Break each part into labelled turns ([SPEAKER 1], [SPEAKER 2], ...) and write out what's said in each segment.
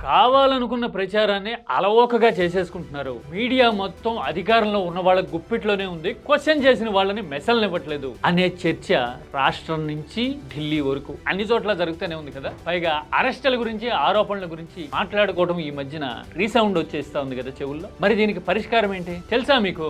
[SPEAKER 1] కావాలనుకున్న ప్రచారాన్ని అలవోకగా చేసేసుకుంటున్నారు. మీడియా మొత్తం అధికారంలో ఉన్న వాళ్ళ గుప్పిట్లోనే ఉంది, క్వశ్చన్ చేసిన వాళ్ళని మెసల్నివ్వట్లేదు అనే చర్చ రాష్ట్రం నుంచి ఢిల్లీ వరకు అన్ని చోట్ల జరుగుతూనే ఉంది కదా. పైగా అరెస్టుల గురించి, ఆరోపణల గురించి మాట్లాడుకోవడం ఈ మధ్యన రీసౌండ్ వచ్చేస్తా ఉంది కదా చెవుల్లో. మరి దీనికి పరిష్కారం ఏంటి తెలుసా మీకు?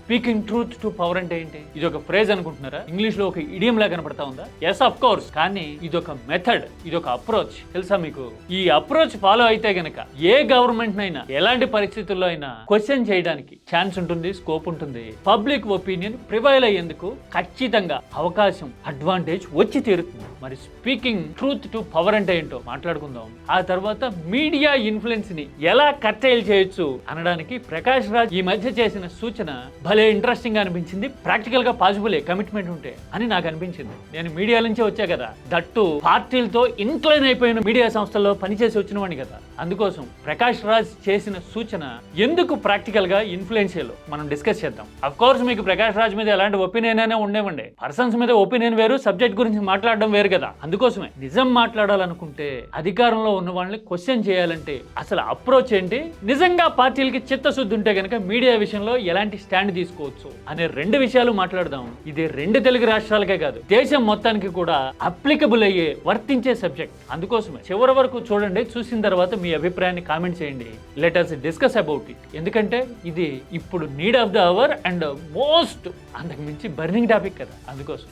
[SPEAKER 1] స్పీకింగ్ ట్రూత్ టు పవర్ అంటే ఏంటి? ఇది ఒక ఫ్రేజ్ అనుకుంటున్నారా? ఇంగ్లీష్ లో ఒక ఇడియం లా కనపడతా ఉందా? Yes of course. కానీ ఇది ఒక మెథడ్, ఇది ఒక అప్రోచ్. తెలుసా మీకు? ఈ అప్రోచ్ ఫాలో అయితే గనక ఏ గవర్నమెంట్ నైనా ఎలాంటి పరిస్థితుల్లో అయినా క్వశ్చన్ చేయడానికి ఛాన్స్ ఉంటుంది, స్కోప్ ఉంటుంది. పబ్లిక్ ఒపీనియన్ ప్రివైల్ అయ్యేందుకు ఖచ్చితంగా అవకాశం, అడ్వాంటేజ్ వచ్చి తీరుతుంది. మరి స్పీకింగ్ ట్రూత్ టు పవర్ అంటే ఏంటో మాట్లాడుకుందాం. ఆ తర్వాత మీడియా ఇన్ఫ్లుయెన్స్ ని ఎలా కట్టేల్ చేయొచ్చు అనడానికి ప్రకాష్ రాజ్ ఈ మధ్య చేసిన సూచన భలే ఇంట్రెస్టింగ్ గా అనిపించింది. ప్రాక్టికల్ గా పాసిబులే, కమిట్మెంట్ ఉంటే అని నాకు అనిపించింది. నేను మీడియా నుంచే వచ్చా కదా, దట్టు పార్టీలతో ఇంక్లైన్ అయిపోయిన మీడియా సంస్థల్లో పనిచేసి వచ్చిన వాడిని కదా. అందుకోసం ప్రకాష్ రాజ్ చేసిన సూచన ఎందుకు ప్రాక్టికల్ గా ఇన్ఫ్లుయెన్షియల్ మనం డిస్కస్ చేద్దాం. అఫ్ కోర్స్ మీకు ప్రకాష్ రాజ్ మీద ఎలాంటి ఒపీనియన్ అయినా ఉండేవండి. పర్సన్స్ మీద ఒపీనియన్ వేరు, సబ్జెక్ట్ గురించి మాట్లాడడం వేరు కదా. అందుకోసమే నిజం మాట్లాడాలనుకుంటే, అధికారంలో ఉన్న వాళ్ళని క్వశ్చన్ చేయాలంటే అసలు అప్రోచ్ ఏంటి, నిజంగా పార్టీలకి చిత్తశుద్ధి ఉంటే గనక మీడియా విషయంలో ఎలాంటి స్టాండ్ తీసుకోవచ్చు అనే రెండు విషయాలు మాట్లాడదాం. ఇది రెండు తెలుగు రాష్ట్రాలకే కాదు, దేశం మొత్తానికి కూడా అప్లికబుల్ అయ్యే, వర్తించే సబ్జెక్ట్. అందుకోసమే చివరి వరకు చూడండి. చూసిన తర్వాత మీ అభిప్రాయాన్ని కామెంట్ చేయండి. Let us discuss about it. ఎందుకంటే ఇది ఇప్పుడు need of the hour and most, అంతకు మించి బర్నింగ్ టాపిక్ కదా. అందుకోసం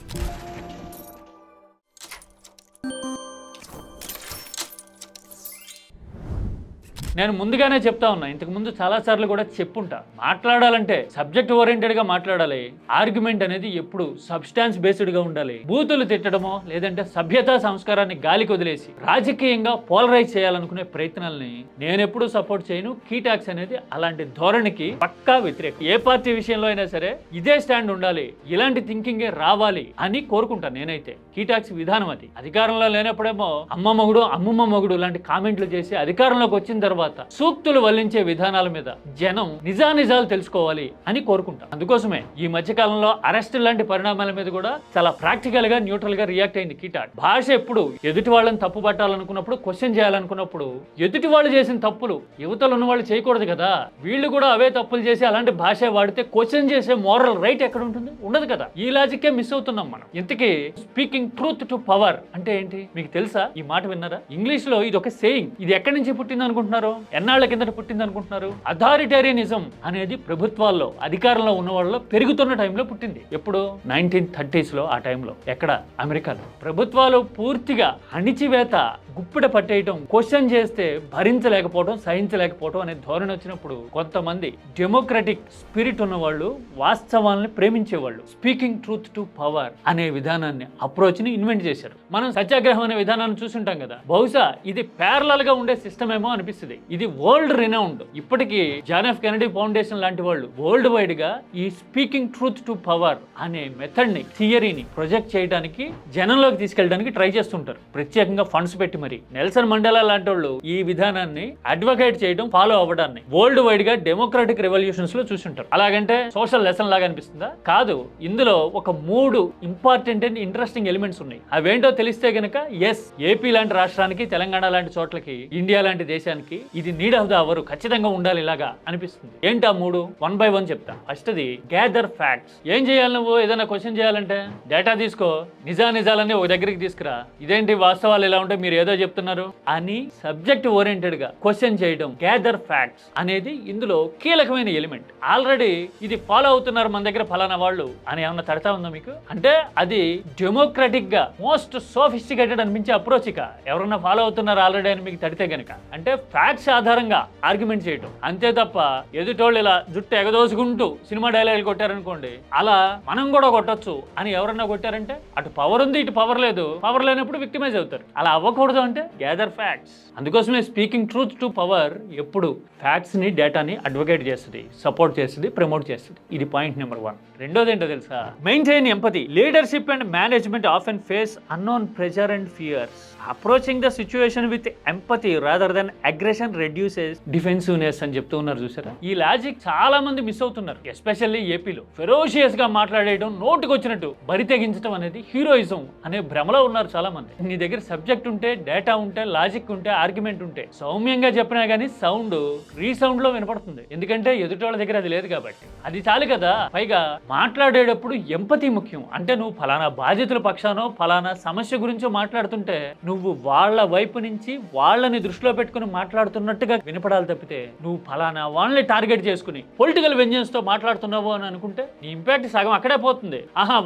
[SPEAKER 1] నేను ముందుగానే చెప్తా ఉన్నా, ఇంతకు ముందు చాలా సార్లు కూడా చెప్పుంటా, మాట్లాడాలంటే సబ్జెక్ట్ ఓరియంటెడ్ గా మాట్లాడాలి. ఆర్గ్యుమెంట్ అనేది ఎప్పుడు సబ్స్టాన్స్ బేస్డ్ గా ఉండాలి. బూతులు తిట్టడమో లేదంటే సభ్యతా సంస్కారాన్ని గాలికి వదిలేసి రాజకీయంగా పోలరైజ్ చేయాలనుకునే ప్రయత్నాలని నేను ఎప్పుడూ సపోర్ట్ చేయను. కీటాక్స్ అనేది అలాంటి ధోరణికి పక్కా వ్యతిరేకం. ఏ పార్టీ విషయంలో అయినా సరే ఇదే స్టాండ్ ఉండాలి, ఇలాంటి థింకింగే రావాలి అని కోరుకుంటాను నేనైతే. కీటాక్స్ విధానం అది. అధికారంలో లేనప్పుడేమో అమ్మ మొగుడు, అమ్మమ్మ మొగుడు లాంటి కామెంట్లు చేసి అధికారంలోకి వచ్చిన తర్వాత సూక్తులు వల్లించే విధానాల మీద జనం నిజానిజాలు తెలుసుకోవాలి అని కోరుకుంటాం. అందుకోసమే ఈ మధ్య కాలంలో అరెస్ట్ లాంటి పరిణామాల మీద కూడా చాలా ప్రాక్టికల్ గా, న్యూట్రల్ గా రియాక్ట్ అయింది కీటాట్. భాష ఎప్పుడు ఎదుటి వాళ్ళని తప్పు పట్టాలనుకున్నప్పుడు, క్వశ్చన్ చేయాలనుకున్నప్పుడు ఎదుటి వాళ్ళు చేసిన తప్పులు యువతలు ఉన్న వాళ్ళు చేయకూడదు కదా. వీళ్ళు కూడా అవే తప్పులు చేసి అలాంటి భాష వాడితే క్వశ్చన్ చేసే మోరల్ రైట్ ఎక్కడ ఉంటుంది? ఉండదు కదా. ఈ లాజిక్కే మిస్ అవుతున్నాం మనం. ఇంతకీ స్పీకింగ్ ట్రూత్ టు పవర్ అంటే ఏంటి మీకు తెలుసా? ఈ మాట విన్నారా? ఇంగ్లీష్ లో ఇది ఒక సేయింగ్. ఇది ఎక్కడి నుంచి పుట్టింది అనుకుంటున్నారు? ఎన్నాళ్ల కిందట పుట్టింది అనుకుంటున్నారు? అథారిటేరియనిజం అనేది ప్రభుత్వాల్లో, అధికారంలో ఉన్న వాళ్ళలో పెరుగుతున్న టైంలో పుట్టింది. ఎప్పుడు? 1930s లో. ఆ టైంలో ఎక్కడ? అమెరికాలో. ప్రభుత్వాలు పూర్తిగా అణిచివేత, గుప్పిడ పట్టేయటం, క్వశ్చన్ చేస్తే భరించలేకపోవడం, సహించలేకపోవడం అనే ధోరణి వచ్చినప్పుడు కొంతమంది డెమోక్రటిక్ స్పిరిట్ ఉన్న వాళ్ళు, వాస్తవాలను ప్రేమించేవాళ్ళు స్పీకింగ్ ట్రూత్ టు పవర్ అనే విధానాన్ని, అప్రోచ్ ని ఇన్వెంట్ చేశారు. మనం సత్యాగ్రహం అనే విధానాన్ని చూసుంటాం కదా. బహుశా ఇది ప్యారలల్ గా ఉండే సిస్టమ్ ఏమో అనిపిస్తుంది. ఇది వరల్డ్ రినౌండ్. ఇప్పటికీ జాన్ ఎఫ్ కెనడీ ఫౌండేషన్ లాంటి వాళ్ళు వరల్డ్ వైడ్ గా ఈ స్పీకింగ్ ట్రూత్ టు పవర్ అనే మెథడ్ ని, థియరీని ప్రొజెక్ట్ చేయడానికి, జనంలోకి తీసుకెళ్ళడానికి ట్రై చేస్తుంటారు. ప్రత్యేకంగా ఫండ్స్ పెట్టి మరి. నెల్సన్ మండేలా లాంటి వాళ్ళు ఈ విధానాన్ని అడ్వకేట్ చేయడం, ఫాలో అవ్వడాన్ని వరల్డ్ వైడ్ గా డెమోక్రాటిక్ రెవల్యూషన్స్ లో చూస్తుంటారు. అలాగంటే సోషల్ లెసన్ లాగా అనిపిస్తుందా? కాదు. ఇందులో ఒక 3 ఇంపార్టెంట్ అండ్ ఇంట్రెస్టింగ్ ఎలిమెంట్స్ ఉన్నాయి. అవేంటో తెలిస్తే గనక ఎస్, ఏపీ లాంటి రాష్ట్రానికి, తెలంగాణ లాంటి చోట్లకి, ఇండియా లాంటి దేశానికి ఇది నీడ్ ఆఫ్ ద అవర్, ఖచ్చితంగా ఉండాలి ఇలాగా అనిపిస్తుంది. ఏంటా 3? 1 by 1 చెప్తా. First the gather facts. ఏం చేయాలి నువ్వు? ఏదైనా క్వశ్చన్ చేయాలంటే డేటా తీసుకో, నిజానిజాలన్నీ ఒక దగ్గరికి తీసుకురా. ఇదేంటి వాస్తవాలు ఇలా ఉంటే మీరు ఏదో చెప్తున్నారు అని సబ్జెక్ట్ ఓరియంటెడ్ గా క్వశ్చన్ చేయడం, గ్యాదర్ ఫ్యాక్ట్స్ అనేది ఇందులో కీలకమైన ఎలిమెంట్. ఆల్రెడీ ఇది ఫాలో అవుతున్నారు మన దగ్గర ఫలానా వాళ్ళు అని ఏమన్నా తడతా ఉందా మీకు? అంటే అది డెమోక్రటిక్ గా మోస్ట్ సోఫిస్టికేటెడ్ అనిపించే అప్రోచ్. ఇక ఎవరన్నా ఫాలో అవుతున్నారు ఆల్రెడీ అని మీకు తడితే గనక, అంటే ఫ్యాక్ట్స్ ఆధారంగా ఆర్గ్యుమెంట్ చేయటం. అంతే తప్ప ఎదుటోళ్ళు ఇలా జుట్టు ఎగదోసుకుంటూ సినిమా డైలాగులు కొట్టారనుకోండి, అలా మనం కూడా కొట్టొచ్చు అని ఎవరన్నా కొట్టారంటే అటు పవర్ ఉంది, ఇటు పవర్ లేదు. పవర్ లేనప్పుడు విక్టిమైజ్ అవుతారు. అలా అవ్వకూడదు అంటే గ్యాదర్ ఫ్యాక్ట్స్. అందుకోసమే స్పీకింగ్ ట్రూత్ టు పవర్ ఎప్పుడు ఫ్యాక్ట్స్ ని, డేటాని అడ్వకేట్ చేస్తుంది, సపోర్ట్ చేస్తుంది, ప్రమోట్ చేస్తుంది. ఇది పాయింట్ నెంబర్ 1. రెండోది ఏంటో తెలుసా? Maintain empathy. Leadership and management often face unknown pressure and fears. Approaching the situation with empathy rather than aggression reduces defensiveness అని చెప్తూ ఉన్నారు చూసారా. ఈ లాజిక్ చాలా మంది మిస్ అవుతున్నారు, ఎస్పెషల్లీ ఏపీలో. ఫెరోషియస్ గా మాట్లాడేయడం, నోటుకు వచ్చినట్టు బరి తెగించడం అనేది హీరోయిజం అనే భ్రమలో ఉన్నారు చాలా మంది. నీ దగ్గర సబ్జెక్ట్ ఉంటే, డేటా ఉంటే, లాజిక్ ఉంటే, ఆర్గ్యుమెంట్ ఉంటే సౌమ్యంగా చెప్పినా గానీ సౌండ్ రీసౌండ్ లో వినపడుతుంది, ఎందుకంటే ఎదుటి వాళ్ళ దగ్గర అది లేదు కాబట్టి. అది చాలు కదా. పైగా మాట్లాడేటప్పుడు ఎంపతి ముఖ్యం. అంటే నువ్వు ఫలానా బాధితుల పక్షానో ఫలానా సమస్య గురించో మాట్లాడుతుంటే నువ్వు వాళ్ళ వైపు నుంచి వాళ్ళని దృష్టిలో పెట్టుకుని మాట్లాడుతున్నట్టుగా వినపడాలి తప్పితే నువ్వు ఫలానా వాళ్ళని టార్గెట్ చేసుకుని పొలిటికల్ వెంజెన్స్ తో మాట్లాడుతున్నావు అని అనుకుంటే నీ ఇంపాక్ట్ సగం అక్కడే పోతుంది.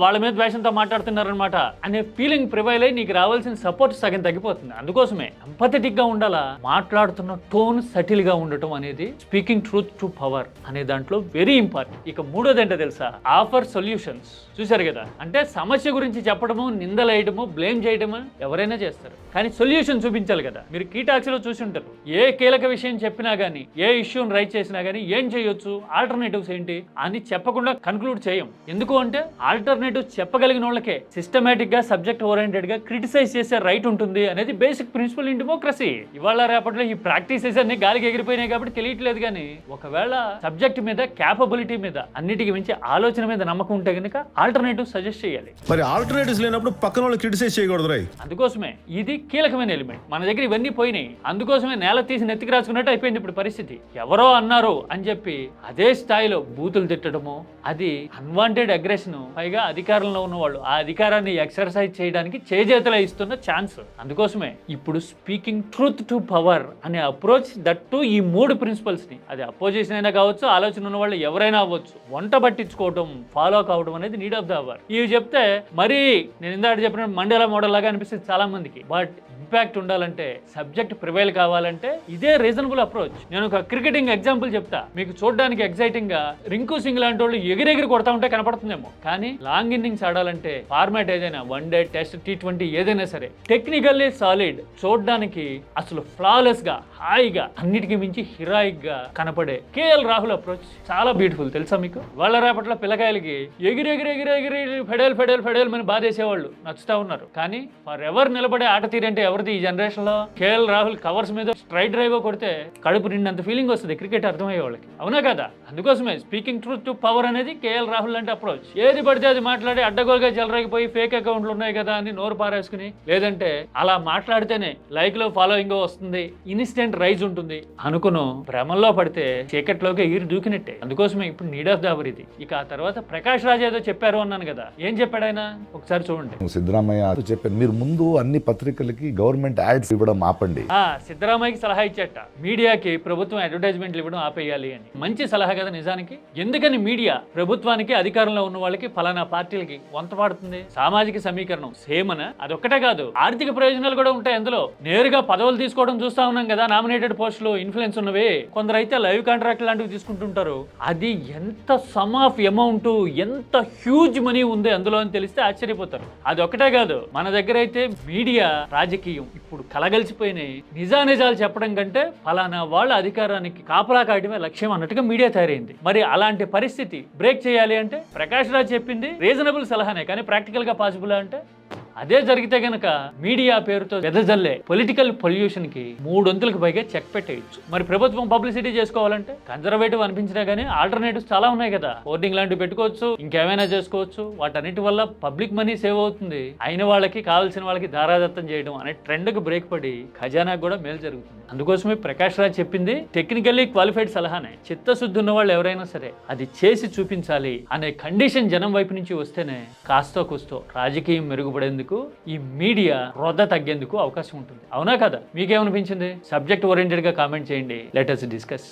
[SPEAKER 1] వాళ్ళ మీద ద్వేషంతో మాట్లాడుతున్నారనమాట అనే ఫీలింగ్ ప్రివైల్ అయ్యి నీకు రావాల్సిన సపోర్ట్ సగం తగ్గిపోతుంది. అందుకోసమే ఎంపథెటిక్ గా ఉండాలా, మాట్లాడుతున్న టోన్ సటిల్ గా ఉండటం అనేది స్పీకింగ్ ట్రూత్ టు పవర్ అనే దాంట్లో వెరీ ఇంపార్టెంట్. ఇక మూడోది ఏంటో తెలుసా, ఆఫర్ సొల్యూషన్స్. చూసారు కదా, అంటే సమస్య గురించి చెప్పడము, నిందలేయడము, బ్లేమ్ చేయడము ఎవరైనా చేస్తారు, కానీ సొల్యూషన్ చూపించాలి కదా. మీరు కీటాక్స్లో చూసి ఉంటారు, ఏ కీలక విషయం చెప్పినా గానీ, ఏ ఇష్యూని రైట్ చేసినా గానీ ఏం చేయొచ్చు, ఆల్టర్నేటివ్స్ ఏంటి అని చెప్పకుండా కన్క్లూడ్ చేయం. ఎందుకు అంటే ఆల్టర్నేటివ్స్ చెప్పగలిగిన వాళ్ళకే సిస్టమేటిక్ గా, సబ్జెక్ట్ ఓరియంటెడ్ గా క్రిటిసైజ్ చేసే రైట్ ఉంటుంది అనేది బేసిక్ ప్రిన్సిపల్ ఇన్ డెమోక్రసీ. ఇవాళ రేపట్లో ఈ ప్రాక్టీసెస్ అన్ని గాలికి ఎగిరిపోయినాయి కాబట్టి తెలియట్లేదు, కానీ ఒకవేళ సబ్జెక్ట్ మీద, క్యాపబిలిటీ మీద, అన్నిటికీ మించి ఆలోచన మీద నమ్మకం ఉంటే కనుక ఆల్టర్నేటివ్ సజెస్ట్ చేయాలి.
[SPEAKER 2] మరి ఆల్టర్నేటివ్స్ లేనప్పుడు పక్కన వాళ్ళు క్రిటిసైజ్ చేయకూడదు రై.
[SPEAKER 1] అందుకోసమే ఇది కీలకమైన ఎలిమెంట్. మన దగ్గర ఇవన్నీ పోయినాయి, అందుకోసమే నేల తీసి నెత్తికి రాసుకున్నట్టు అయిపోయింది ఇప్పుడు పరిస్థితి. ఎవరో అన్నారు అని చెప్పి అదే స్థాయిలో బూతులు తిట్టడము, అది అన్వాంటెడ్ అగ్రెషన్. పైగా అధికారంలో ఉన్న వాళ్ళు ఆ అధికారాన్ని ఎక్సర్సైజ్ చేయడానికి చేజేతలా ఇస్తున్న ఛాన్స్. అందుకోసమే ఇప్పుడు స్పీకింగ్ ట్రూత్ టు పవర్ అనే అప్రోచ్, దట్ టు ఈ మూడు ప్రిన్సిపల్స్ ని, అది అపోజిషన్ అయినా కావచ్చు, ఆలోచన ఉన్న వాళ్ళు ఎవరైనా అవ్వచ్చు, వంట పట్టించుకోవడం, ఫాలో కావడం అనేది నీడ్ ఆఫ్ ద అవర్. ఇవి చెప్తే మరి నేను ఇందాక చెప్పిన మండల మోడల్ లాగా అనిపిస్తుంది చాలా మందికి. బట్ ఇంపాక్ట్ ఉండాలంటే, సబ్జెక్ట్ ప్రివైల్ కావాలంటే ఇదే రీజనబుల్ అప్రోచ్. నేను ఒక క్రికెటింగ్ ఎగ్జాంపుల్ చెప్తా. మీకు చూడడానికి ఎక్సైటింగ్ గా రింకు సింగ్ లాంటి వాళ్ళు ఎగిరెగిరి కొడతా ఉంటే కనపడుతుందేమో, కానీ లాంగ్ ఇన్నింగ్స్ ఆడాలంటే ఫార్మాట్ ఏదైనా, వన్-డే, టెస్ట్, T20 ఏదైనా సరే టెక్నికల్లీ సాలిడ్, చూడడానికి అసలు ఫ్లాలెస్ గా, హాయిగా, అన్నిటికీ మించి హీరాయిక్ గా కనపడే కేఎల్ రాహుల్ అప్రోచ్ చాలా బ్యూటిఫుల్. తెలుసా మీకు? వాళ్ళ రేపట్ల పిల్లకాయలకి ఎగిరి ఫెడేల్ అని బాధేసేవాళ్ళు నచ్చుతా ఉన్నారు, కానీ ఫర్ ఎవర్ నిలబడే ఆట తీరంటే ఎవరిది ఈ జనరేషన్ లో? కేఎల్ రాహుల్ కవర్స్ మీద స్ట్రైట్ డ్రైవ్ కొడితే కడుపు నిండంత ఫీలింగ్ వస్తుంది క్రికెట్ అర్థమయ్యే వాళ్ళకి, అవునా కదా? అందుకోసమే స్పీకింగ్ ట్రూత్ టు పవర్ అనేది కేఎల్ రాహుల్ అంటే అప్రోచ్. ఏది పడితే అది మాట్లాడి అడ్డగోలుగా చెలరాగిపోయి ఫేక్ అకౌంట్లు ఉన్నాయి కదా అని నోరు పారేసుకుని, లేదంటే అలా మాట్లాడితేనే లైక్ లో ఫాలోయింగ్ వస్తుంది, ఇన్స్టెంట్ రైజ్ ఉంటుంది అనుకును భ్రమంలో పడితే చీకట్లోకి ఎగిరి దూకినట్టే. అందుకోసమే ఇప్పుడు నీడ్ ఆఫ్ ద అవర్ ఇది. ఇక ఆ తర్వాత ప్రకాష్ రాజ్ ఏదో చెప్పారు అన్నాను కదా, ఏం చెప్పాడు ఆయన ఒకసారి చూడండి.
[SPEAKER 3] సిద్ధరామయ్య చెప్పాను, మీరు ముందు అన్ని పత్రికలకి గవర్నమెంట్ యాడ్స్ ఇవ్వడం ఆపండి.
[SPEAKER 1] సిద్ధరామయ్యకి సలహా ఇచ్చేట, మీడియాకి ప్రభుత్వం అడ్వర్టైజ్మెంట్లు ఇవ్వడం ఆపేయాలి అని. మంచి సలహా కదా నిజానికి. ఎందుకని మీడియా ప్రభుత్వానికి, అధికారంలో ఉన్న వాళ్ళకి, ఫలానా పార్టీలకి వంత పాడుతుంది? సామాజిక సమీకరణం సేమ్ అన? అదొక్కటే కాదు, ఆర్థిక ప్రయోజనాలు కూడా ఉంటాయి అందులో. నేరుగా పదవులు తీసుకోవడం చూస్తా ఉన్నాం కదా, నామినేటెడ్ పోస్టులు, ఇన్ఫ్లుయెన్స్ ఉన్నవి. కొందరు అయితే లైవ్ కాంట్రాక్ట్ లాంటివి తీసుకుంటుంటారు. అది ఎంత సమ్ ఆఫ్ అమౌంట్, ఎంత హ్యూజ్ మనీ ఉంది అందులో అని తెలిస్తే ఆశ్చర్యపోతారు. అది ఒక్కటే కాదు, మన దగ్గర అయితే మీడియా, రాజకీయం ఇప్పుడు కలగలిసిపోయినాయి. నిజాలు చెప్పడం కంటే ఫలానా వాళ్ళ అధికారానికి కాపలా కాయడమే లక్ష్యం అన్నట్టుగా మీడియా తయారైంది. మరి అలాంటి పరిస్థితి బ్రేక్ చేయాలి అంటే ప్రకాష్ రాజ్ చెప్పింది రీజనబుల్ సలహానే, కానీ ప్రాక్టికల్ గా పాసిబుల్ అంటే అదే జరిగితే గనక మీడియా పేరుతో వెదజల్లే పొలిటికల్ పొల్యూషన్ కి 3 పైగా చెక్ పెట్టేయచ్చు. మరి ప్రభుత్వం పబ్లిసిటీ చేసుకోవాలంటే కన్జర్వేటివ్ అనిపించినా గానీ ఆల్టర్నేటివ్స్ చాలా ఉన్నాయి కదా. హోర్డింగ్ లాంటివి పెట్టుకోవచ్చు, ఇంకేమైనా చేసుకోవచ్చు. వాటన్నిటి వల్ల పబ్లిక్ మనీ సేవ్ అవుతుంది, అయిన వాళ్ళకి, కావాల్సిన వాళ్ళకి దారాదత్తం చేయడం అనే ట్రెండ్ కు బ్రేక్ పడి ఖజానాకు కూడా మేలు జరుగుతుంది. అందుకోసమే ప్రకాష్ రాజ్ చెప్పింది టెక్నికల్లీ క్వాలిఫైడ్ సలహానే. చిత్తశుద్ధి ఉన్న వాళ్ళు ఎవరైనా సరే అది చేసి చూపించాలి అనే కండిషన్ జనం వైపు నుంచి వస్తేనే కాస్తో కూస్తో రాజకీయం మెరుగుపడేందుకు, ఈ మీడియా రొద్ద తగ్గేందుకు అవకాశం ఉంటుంది, అవునా కదా? మీకేమనిపించింది? సబ్జెక్ట్ ఓరియంటెడ్ గా కామెంట్ చేయండి. Let us discuss.